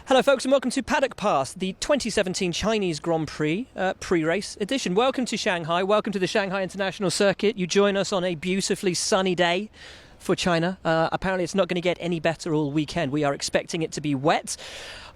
Hello folks and welcome to Paddock Pass, the 2017 Chinese Grand Prix pre-race edition. Welcome to Shanghai, welcome to the Shanghai International Circuit. You join us on a beautifully sunny day for China. Apparently it's not going to get any better all weekend. We are expecting it to be wet,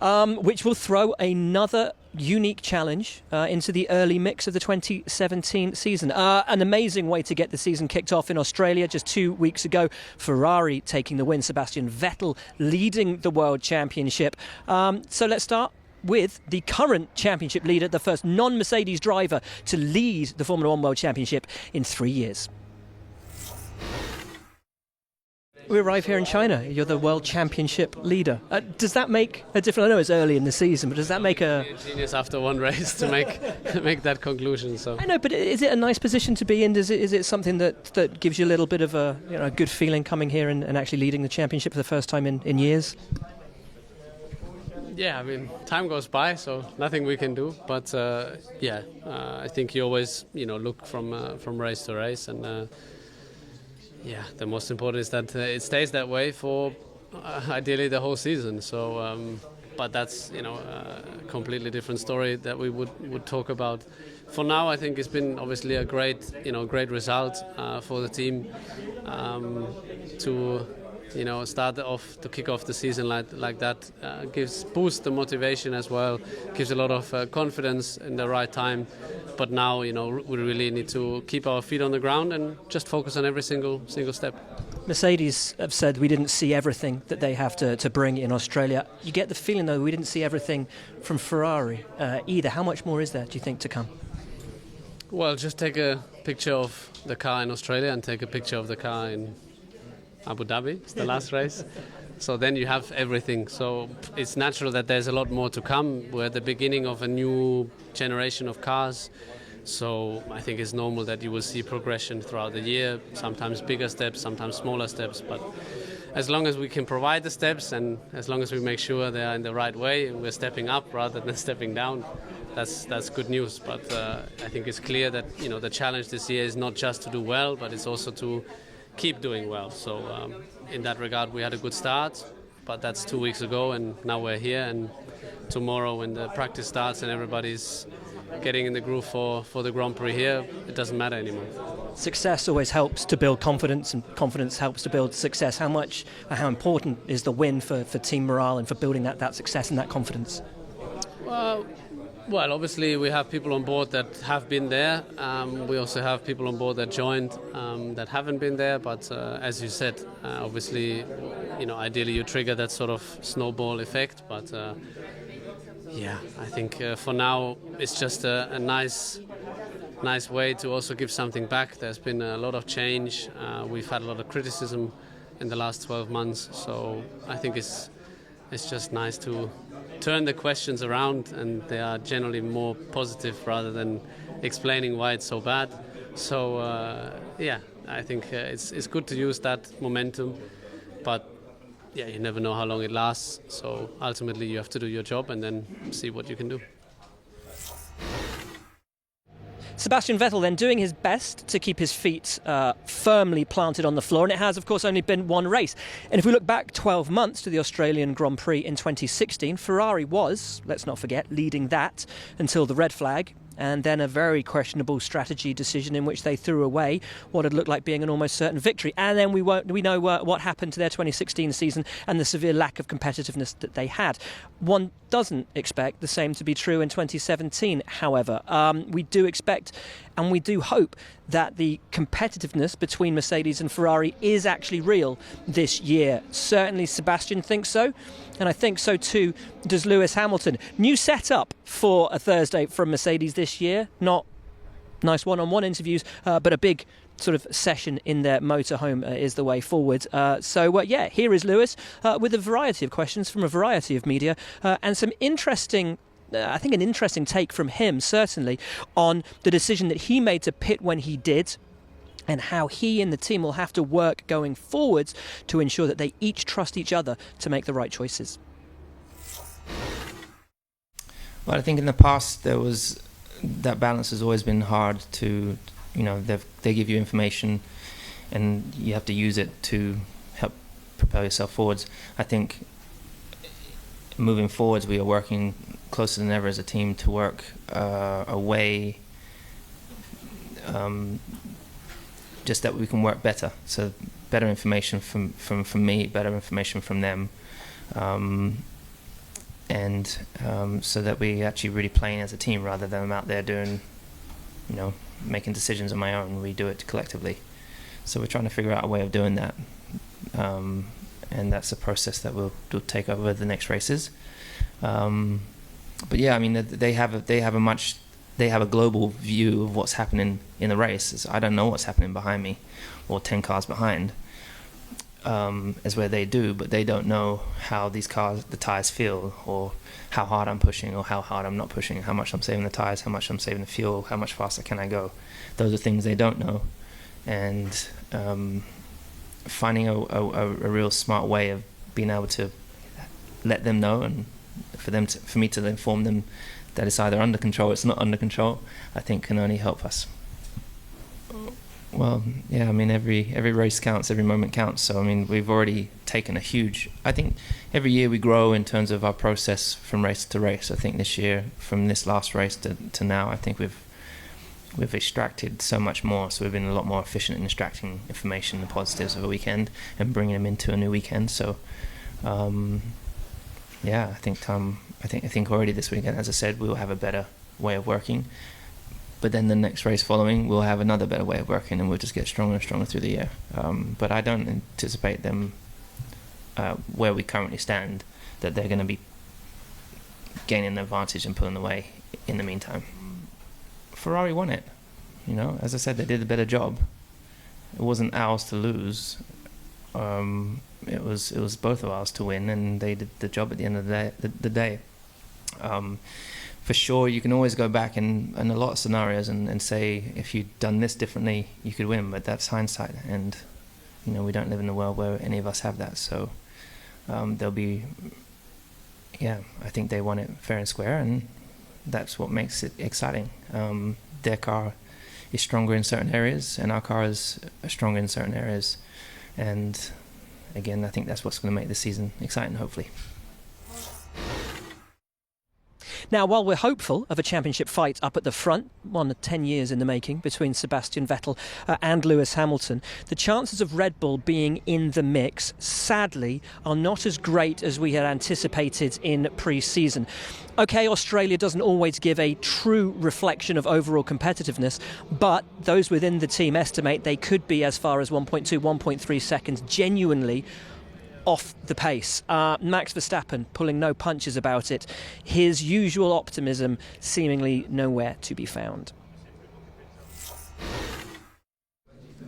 which will throw another unique challenge into the early mix of the 2017 season. An amazing way to get the season kicked off in Australia just 2 weeks ago. Ferrari taking the win, Sebastian Vettel leading the World Championship. So let's start with the current championship leader, the first non-Mercedes driver to lead the Formula One World Championship in 3 years. We arrive here in China. You're the World Championship leader. Does that make a difference? I know it's early in the season, but does that make a genius after one race to make that conclusion? So I know, but is it a nice position to be in? Is it something that gives you a little bit of a good feeling coming here and actually leading the championship for the first time in years? Yeah, I mean, time goes by, so nothing we can do. But I think you always look from race to race and. The most important is that it stays that way for ideally the whole season. So, but that's a completely different story that we would talk about. For now, I think it's been obviously a great result for the team to start off to kick off the season like that. Boosts the motivation as well. Gives a lot of confidence in the right time. But now, we really need to keep our feet on the ground and just focus on every single step. Mercedes have said we didn't see everything that they have to bring in Australia. You get the feeling, though, we didn't see everything from Ferrari either. How much more is there, do you think, to come? Well, just take a picture of the car in Australia and take a picture of the car in Abu Dhabi. It's the last race. So then you have everything. So it's natural that there's a lot more to come. We're at the beginning of a new generation of cars. So I think it's normal that you will see progression throughout the year, sometimes bigger steps, sometimes smaller steps. But as long as we can provide the steps and as long as we make sure they are in the right way and we're stepping up rather than stepping down, that's good news. But I think it's clear that the challenge this year is not just to do well, but it's also to keep doing well. So in that regard we had a good start, but that's 2 weeks ago and now we're here, and tomorrow when the practice starts and everybody's getting in the groove for the Grand Prix here, it doesn't matter anymore. Success always helps to build confidence, and confidence helps to build success. How important is the win for team morale and for building that success and that confidence? Well, obviously we have people on board that have been there. We also have people on board that joined that haven't been there. But as you said, obviously, ideally you trigger that sort of snowball effect. But I think for now it's just a nice way to also give something back. There's been a lot of change. We've had a lot of criticism in the last 12 months. So I think it's just nice to turn the questions around, and they are generally more positive rather than explaining why it's so bad. So I think it's good to use that momentum, but you never know how long it lasts. So ultimately you have to do your job and then see what you can do. Sebastian Vettel then doing his best to keep his feet firmly planted on the floor, and it has of course only been one race. And if we look back 12 months to the Australian Grand Prix in 2016, Ferrari was, let's not forget, leading that until the red flag, and then a very questionable strategy decision in which they threw away what had looked like being an almost certain victory. And then we know what happened to their 2016 season and the severe lack of competitiveness that they had. One doesn't expect the same to be true in 2017, however. We do expect and we do hope that the competitiveness between Mercedes and Ferrari is actually real this year. Certainly Sebastian thinks so, and I think so too does Lewis Hamilton. New setup for a Thursday from Mercedes this year. Not nice one-on-one interviews, but a big sort of session in their motorhome is the way forward. Here is Lewis with a variety of questions from a variety of media and some interesting an interesting take from him, certainly, on the decision that he made to pit when he did, and how he and the team will have to work going forwards to ensure that they each trust each other to make the right choices. Well, I think in the past that balance has always been hard to, they give you information and you have to use it to help propel yourself forwards. I think moving forwards, we are working closer than ever as a team to work a way just that we can work better. So better information from me, better information from them, and so that we actually really playing as a team rather than I'm out there doing, making decisions on my own. We do it collectively. So we're trying to figure out a way of doing that, and that's a process that we'll take over the next races. But yeah, I mean, they have a global view of what's happening in the race. I don't know what's happening behind me, or 10 cars behind, as where they do, but they don't know how these cars, the tires feel, or how hard I'm pushing, or how hard I'm not pushing, how much I'm saving the tires, how much I'm saving the fuel, how much faster can I go. Those are things they don't know, and finding a real smart way of being able to let them know, and for me to inform them that it's either under control, it's not under control, I think can only help us. Well, yeah, I mean, every race counts, every moment counts. So, I mean, we've already taken a huge... I think every year we grow in terms of our process from race to race. I think this year, from this last race to now, I think we've extracted so much more. So we've been a lot more efficient in extracting information, the positives of a weekend, and bringing them into a new weekend. So, yeah, I think already this weekend, as I said, we'll have a better way of working. But then the next race following, we'll have another better way of working, and we'll just get stronger and stronger through the year. But I don't anticipate them, where we currently stand, that they're going to be gaining an advantage and pulling away in the meantime. Ferrari won it. As I said, they did a better job. It wasn't ours to lose. It was both of ours to win, and they did the job at the end of the day. For sure, you can always go back in a lot of scenarios and say, if you'd done this differently, you could win, but that's hindsight, and we don't live in a world where any of us have that. So there'll be, I think they won it fair and square, and that's what makes it exciting. Their car is stronger in certain areas, and our car is stronger in certain areas, and again, I think that's what's going to make the season exciting, hopefully. Now, while we're hopeful of a championship fight up at the front, 10 years in the making, between Sebastian Vettel and Lewis Hamilton, the chances of Red Bull being in the mix, sadly, are not as great as we had anticipated in pre-season. OK, Australia doesn't always give a true reflection of overall competitiveness, but those within the team estimate they could be as far as 1.2, 1.3 seconds genuinely off the pace. Max Verstappen pulling no punches about it. His usual optimism seemingly nowhere to be found.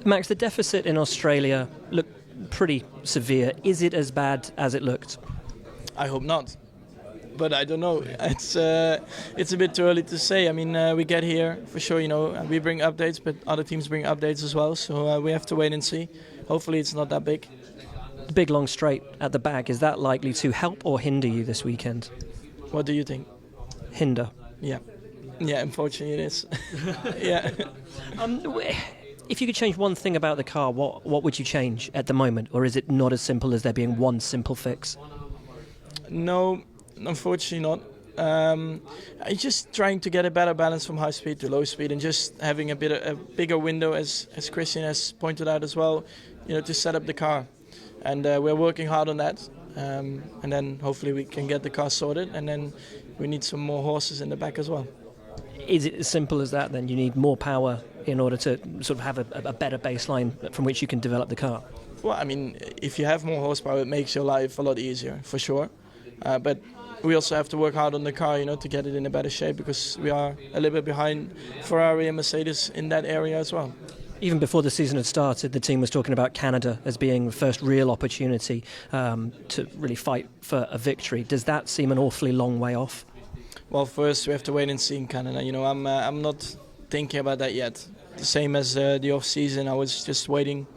Max, the deficit in Australia looked pretty severe. Is it as bad as it looked? I hope not, but I don't know. It's a bit too early to say. I mean, we get here for sure, we bring updates, but other teams bring updates as well, so we have to wait and see. Hopefully it's not that big. The big long straight at the back, is that likely to help or hinder you this weekend? What do you think? Hinder. Yeah, unfortunately it is. Yeah. If you could change one thing about the car, what would you change at the moment? Or is it not as simple as there being one simple fix? No, unfortunately not. I'm just trying to get a better balance from high speed to low speed, and just having a bigger window, as Christian has pointed out as well, to set up the car. And we're working hard on that, and then hopefully we can get the car sorted, and then we need some more horses in the back as well. Is it as simple as that then? You need more power in order to sort of have a better baseline from which you can develop the car? Well, I mean, if you have more horsepower, it makes your life a lot easier, for sure. But we also have to work hard on the car, to get it in a better shape, because we are a little bit behind Ferrari and Mercedes in that area as well. Even before the season had started, the team was talking about Canada as being the first real opportunity to really fight for a victory. Does that seem an awfully long way off? Well, first we have to wait and see in Canada. I'm not thinking about that yet. The same as the off-season, I was just waiting.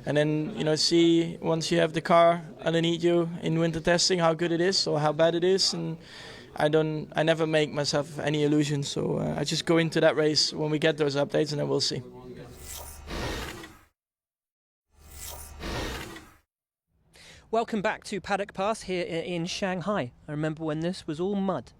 And then, see once you have the car underneath you in winter testing how good it is or how bad it is. And I never make myself any illusions. So I just go into that race when we get those updates, and then we'll see. Welcome back to Paddock Pass here in Shanghai. I remember when this was all mud.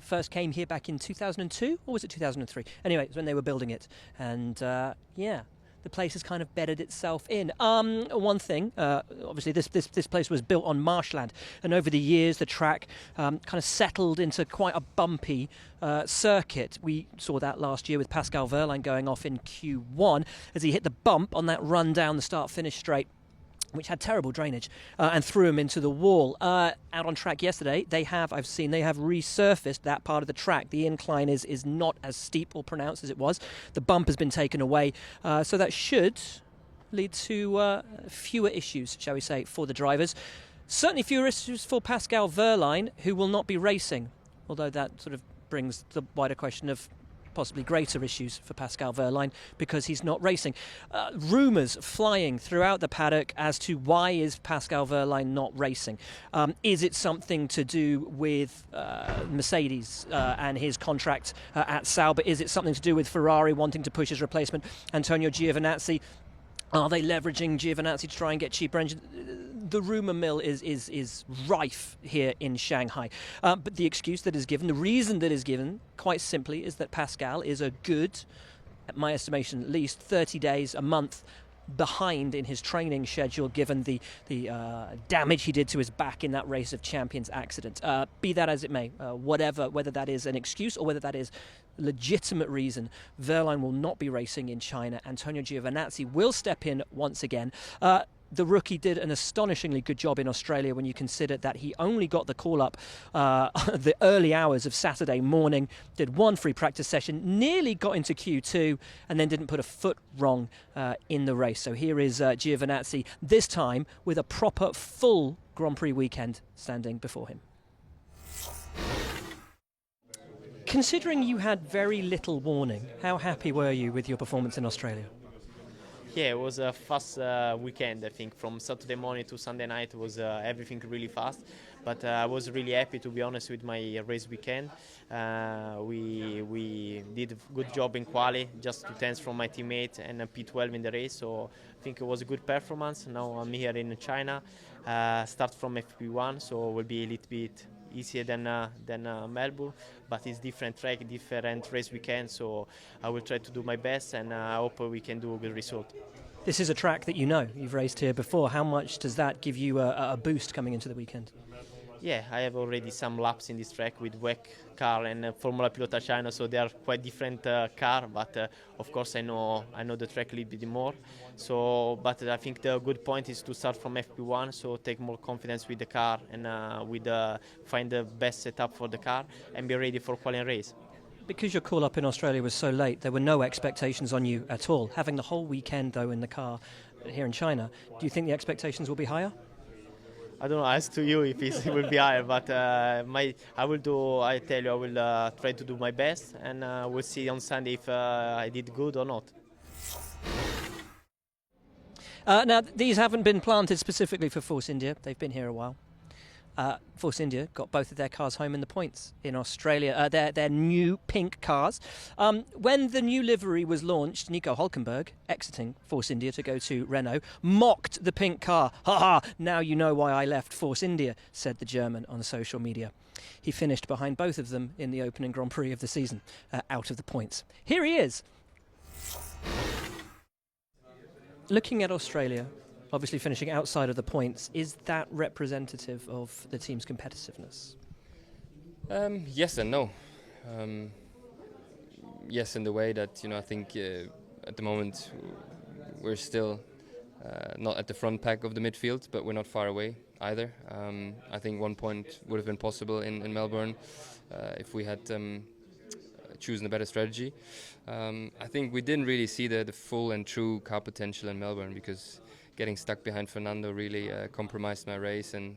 First came here back in 2002, or was it 2003? Anyway, it was when they were building it. And the place has kind of bedded itself in. One thing, obviously this place was built on marshland, and over the years the track kind of settled into quite a bumpy circuit. We saw that last year with Pascal Wehrlein going off in Q1 as he hit the bump on that run down the start-finish straight, which had terrible drainage, and threw him into the wall. Out on track yesterday, they have resurfaced that part of the track. The incline is not as steep or pronounced as it was. The bump has been taken away, so that should lead to fewer issues, shall we say, for the drivers. Certainly fewer issues for Pascal Wehrlein, who will not be racing, although that sort of brings the wider question of possibly greater issues for Pascal Wehrlein because he's not racing. Rumours flying throughout the paddock as to why is Pascal Wehrlein not racing. Is it something to do with Mercedes and his contract at Sauber? Is it something to do with Ferrari wanting to push his replacement, Antonio Giovinazzi? Are they leveraging Giovinazzi to try and get cheaper engines? The rumour mill is rife here in Shanghai. But the excuse that is given, the reason that is given, quite simply, is that Pascal is a good, at my estimation at least, 30 days, a month behind in his training schedule, given the damage he did to his back in that Race of Champions accident. Be that as it may, whether that is an excuse or whether that is legitimate reason, Wehrlein will not be racing in China. Antonio Giovinazzi will step in once again. The rookie did an astonishingly good job in Australia when you consider that he only got the call-up the early hours of Saturday morning, did one free practice session, nearly got into Q2, and then didn't put a foot wrong in the race. So here is Giovinazzi, this time with a proper full Grand Prix weekend standing before him. Considering you had very little warning, how happy were you with your performance in Australia? Yeah, it was a fast weekend, I think. From Saturday morning to Sunday night was everything really fast. But I was really happy, to be honest, with my race weekend. We did a good job in quali, just 2 tenths from my teammate and a P12 in the race. So I think it was a good performance. Now I'm here in China, start from FP1, so it will be a little bit easier than Melbourne, but it's different track, different race weekend, so I will try to do my best, and I hope we can do a good result. This is a track that you know, you've raced here before. How much does that give you a boost coming into the weekend? Yeah, I have already some laps in this track with WEC car and Formula Pilota China, so they are quite different car, but of course I know the track a little bit more. So, but I think the good point is to start from FP1, so take more confidence with the car and find the best setup for the car and be ready for qualifying race. Because your call-up in Australia was so late, there were no expectations on you at all. Having the whole weekend, though, in the car here in China, do you think the expectations will be higher? I don't know, ask to you if it will be higher, but I tell you, I will try to do my best, and we'll see on Sunday if I did good or not. Now, these haven't been planted specifically for Force India. They've been here a while. Force India got both of their cars home in the points in Australia, their new pink cars. When the new livery was launched, Nico Hulkenberg, exiting Force India to go to Renault, mocked the pink car. "Ha ha, now you know why I left Force India," said the German on social media. He finished behind both of them in the opening Grand Prix of the season, out of the points. Here he is. Looking at Australia, obviously finishing outside of the points, is that representative of the team's competitiveness? Yes and no. Yes, in the way that, I think at the moment we're still not at the front pack of the midfield, but we're not far away either. I think 1 point would have been possible in Melbourne if we had chosen a better strategy. I think we didn't really see the full and true car potential in Melbourne, because getting stuck behind Fernando really compromised my race, and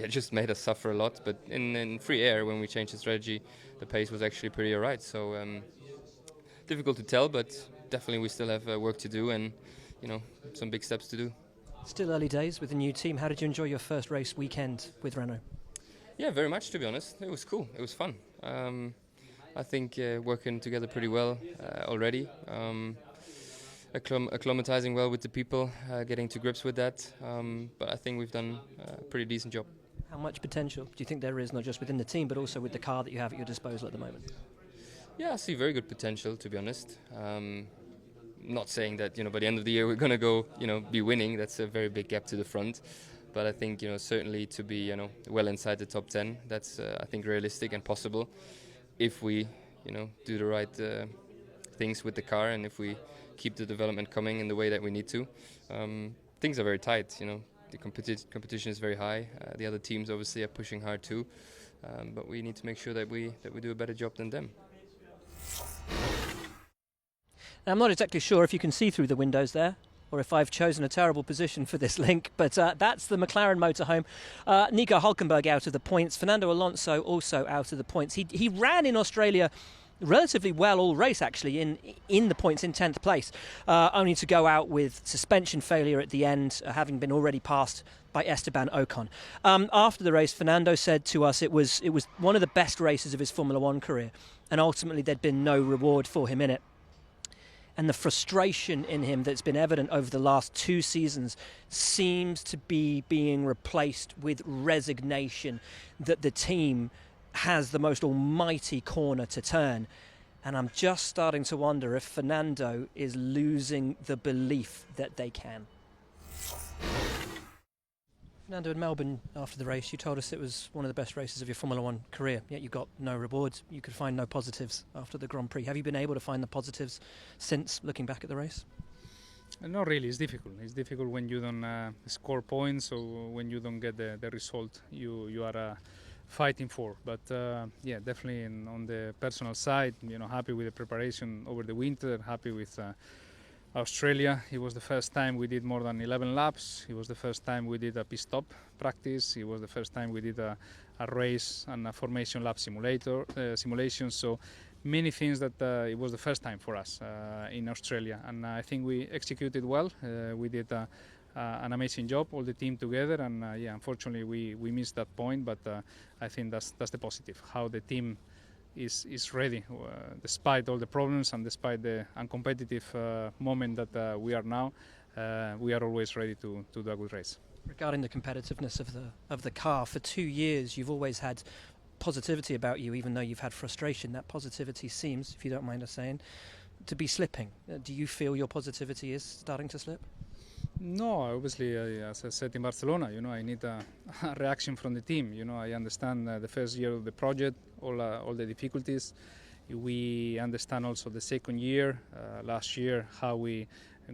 just made us suffer a lot. But in free air, when we changed the strategy, the pace was actually pretty alright. So difficult to tell, but definitely we still have work to do, and some big steps to do. Still early days with the new team. How did you enjoy your first race weekend with Renault? Yeah, very much, to be honest. It was cool. It was fun. I think working together pretty well already. acclimatizing well with the people, getting to grips with that. But I think we've done a pretty decent job. How much potential do you think there is, not just within the team, but also with the car that you have at your disposal at the moment? Yeah, I see very good potential, to be honest. Not saying that by the end of the year we're going to go be winning. That's a very big gap to the front. But I think certainly to be well inside the top 10. That's I think realistic and possible if we do the right things with the car and if we keep the development coming in the way that we need to. Things are very tight. The competition is very high. The other teams obviously are pushing hard too. But we need to make sure that we do a better job than them. Now, I'm not exactly sure if you can see through the windows there or if I've chosen a terrible position for this link, but that's the McLaren motorhome. Nico Hulkenberg out of the points. Fernando Alonso also out of the points. He ran in Australia relatively well all race, actually, in the points, in 10th place, only to go out with suspension failure at the end, having been already passed by Esteban Ocon. After the race, Fernando said to us it was one of the best races of his Formula One career, and ultimately there'd been no reward for him in it. And the frustration in him that's been evident over the last 2 seasons seems to be being replaced with resignation that the team has the most almighty corner to turn. And I'm just starting to wonder if Fernando is losing the belief that they can. Fernando, in Melbourne after the race, you told us it was one of the best races of your Formula One career, yet you got no rewards. You could find no positives after the Grand Prix. Have you been able to find the positives since, looking back at the race? Not really. It's difficult. It's difficult when you don't score points or when you don't get the result you are fighting for. But yeah, definitely on the personal side, happy with the preparation over the winter, happy with Australia. It was the first time we did more than 11 laps. It was the first time we did a pit stop practice. It was the first time we did a race and a formation lap simulation. So many things that it was the first time for us in Australia. And I think we executed well. We did an amazing job, all the team together. And yeah, unfortunately we missed that point. But I think that's the positive, how the team is ready, despite all the problems and despite the uncompetitive moment that we are now. We are always ready to do a good race. Regarding the competitiveness of the car, for 2 years you've always had positivity about you, even though you've had frustration. That positivity seems, if you don't mind us saying, to be slipping. Do you feel your positivity is starting to slip? No, obviously, as I said in Barcelona, I need a reaction from the team. I understand the first year of the project, all the difficulties. We understand also the second year, last year, how we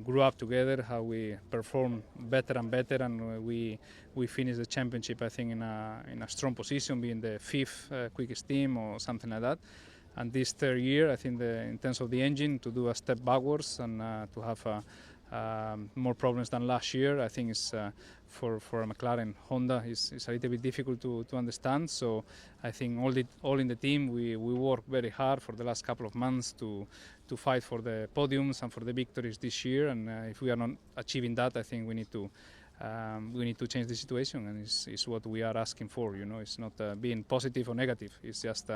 grew up together, how we performed better and better, and we finished the championship, I think, in a strong position, being the 5th quickest team or something like that. And this third year, I think, in terms of the engine, to do a step backwards and to have more problems than last year, I think is for a McLaren Honda is a little bit difficult to understand. So I think all in the team we work very hard for the last couple of months to fight for the podiums and for the victories this year. And if we are not achieving that, I think we need to change the situation, and it's what we are asking for. It's not being positive or negative. It's just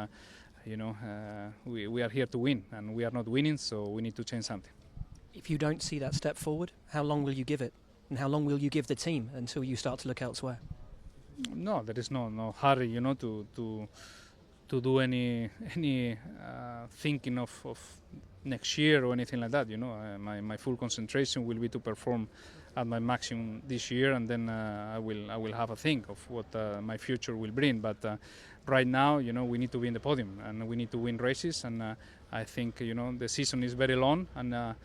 we are here to win, and we are not winning, so we need to change something. If you don't see that step forward, how long will you give it? And how long will you give the team until you start to look elsewhere? No, there is no hurry, to do any thinking of next year or anything like that. My full concentration will be to perform at my maximum this year, and then I will have a think of what my future will bring. But right now, we need to be in the podium and we need to win races. And I think the season is very long, and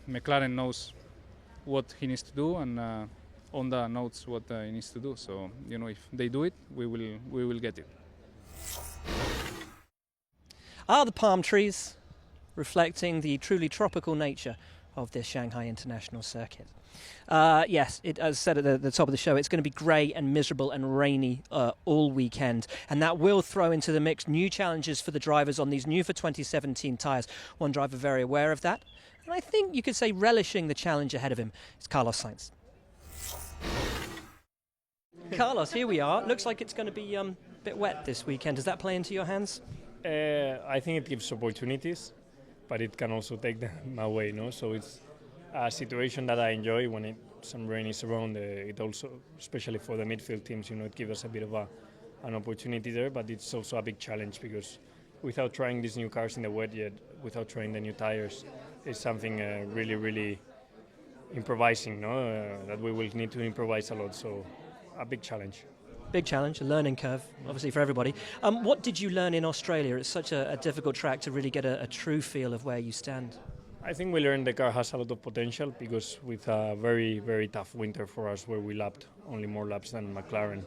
McLaren knows what he needs to do, and Honda knows what he needs to do. So if they do it, we will get it. The palm trees reflecting the truly tropical nature of this Shanghai International Circuit. Yes, as said at the top of the show, it's going to be grey and miserable and rainy all weekend, and that will throw into the mix new challenges for the drivers on these new for 2017 tyres. One driver very aware of that, and I think you could say relishing the challenge ahead of him is Carlos Sainz. Carlos, here we are. Looks like it's going to be a bit wet this weekend. Does that play into your hands? I think it gives opportunities. but it can also take them away. No, so it's a situation that I enjoy when some rain is around. It also, especially for the midfield teams, it gives us a bit of an opportunity there, but it's also a big challenge because without trying these new cars in the wet yet, without trying the new tires, it's something really, really improvising, that we will need to improvise a lot, so a big challenge. Big challenge, a learning curve, obviously, for everybody. What did you learn in Australia? It's such a difficult track to really get a true feel of where you stand. I think we learned the car has a lot of potential because with a very, very tough winter for us where we lapped only more laps than McLaren,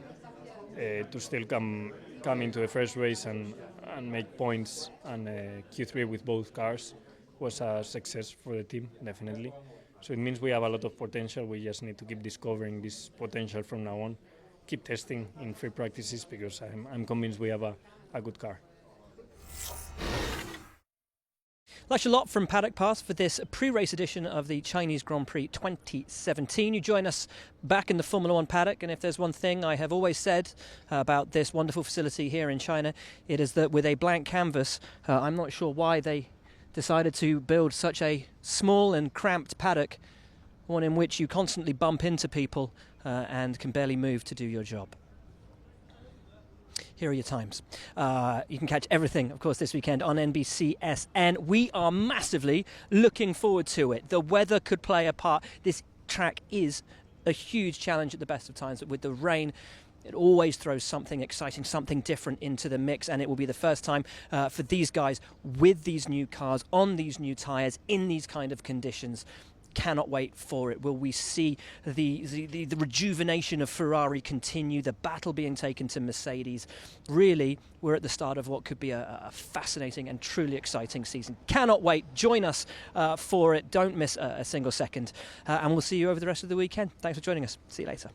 to still come into the first race and make points and Q3 with both cars was a success for the team, definitely. So it means we have a lot of potential. We just need to keep discovering this potential from now on, keep testing in free practices because I'm convinced we have a good car. That's a lot from Paddock Pass for this pre-race edition of the Chinese Grand Prix 2017. You join us back in the Formula One paddock, and if there's one thing I have always said about this wonderful facility here in China, it is that with a blank canvas, I'm not sure why they decided to build such a small and cramped paddock, one in which you constantly bump into people and can barely move to do your job. Here are your times. You can catch everything, of course, this weekend on NBCSN. We are massively looking forward to it. The weather could play a part. This track is a huge challenge at the best of times, but with the rain, it always throws something exciting, something different into the mix, and it will be the first time for these guys with these new cars, on these new tyres, in these kind of conditions. Cannot wait for it. Will we see the rejuvenation of Ferrari continue, the battle being taken to Mercedes? Really, we're at the start of what could be a fascinating and truly exciting season. Cannot wait. Join us for it. Don't miss a single second. And we'll see you over the rest of the weekend. Thanks for joining us. See you later.